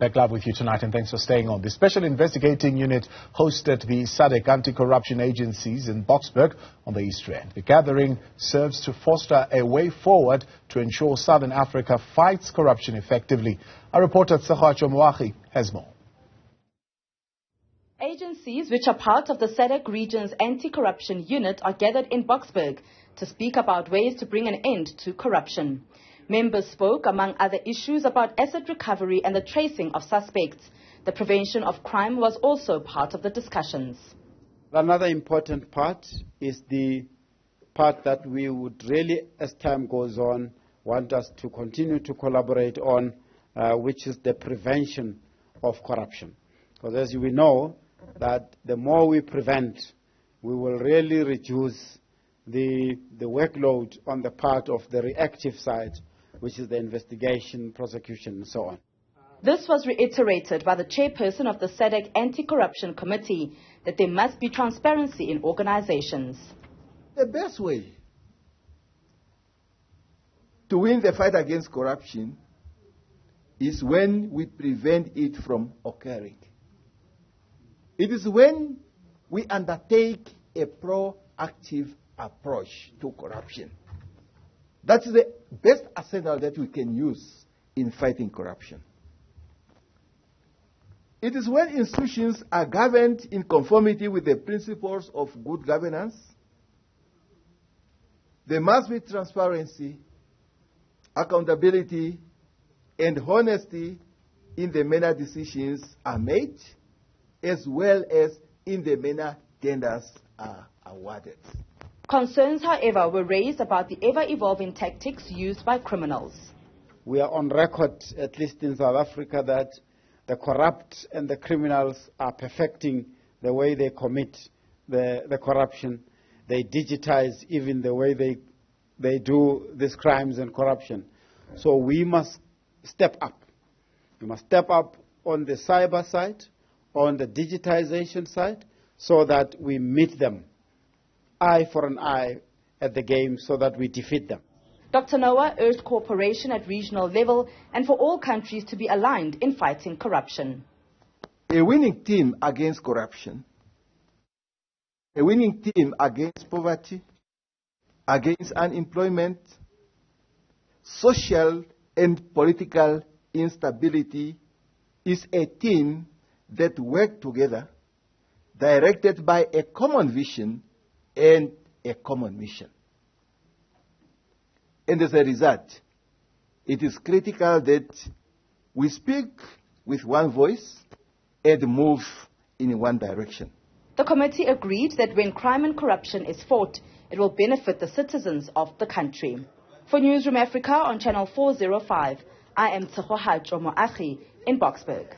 Back live with you tonight, and thanks for staying on. The Special Investigating Unit hosted the SADC anti-corruption agencies in Boksburg on the East Rand. The gathering serves to foster a way forward to ensure Southern Africa fights corruption effectively. Our reporter Tshegohaco Moagi has more. Agencies which are part of the SADC region's anti-corruption unit are gathered in Boksburg to speak about ways to bring an end to corruption. Members spoke, among other issues, about asset recovery and the tracing of suspects. The prevention of crime was also part of the discussions. Another important part is the part that we would really, as time goes on, want us to continue to collaborate on, which is the prevention of corruption. Because as we know, that the more we prevent, we will really reduce the workload on the part of the reactive side, which is the investigation, prosecution, and so on. This was reiterated by the chairperson of the SADC Anti-Corruption Committee, that there must be transparency in organizations. The best way to win the fight against corruption is when we prevent it from occurring. It is when we undertake a proactive approach to corruption. That's the best arsenal that we can use in fighting corruption. It is when institutions are governed in conformity with the principles of good governance. There must be transparency, accountability, and honesty in the manner decisions are made, as well as in the manner tenders are awarded. Concerns, however, were raised about the ever-evolving tactics used by criminals. We are on record, at least in South Africa, that the corrupt and the criminals are perfecting the way they commit the corruption. They digitize even the way they do these crimes and corruption. So we must step up. We must step up on the cyber side, on the digitization side, so that we meet them eye for an eye at the game so that we defeat them. Dr. Noah urged cooperation at regional level and for all countries to be aligned in fighting corruption. A winning team against corruption, a winning team against poverty, against unemployment, social and political instability is a team that works together, directed by a common vision and a common mission. And as a result, it is critical that we speak with one voice and move in one direction. The committee agreed that when crime and corruption is fought, it will benefit the citizens of the country. For Newzroom Afrika on Channel 405, I am Tshegohaco Moagi in Boksburg.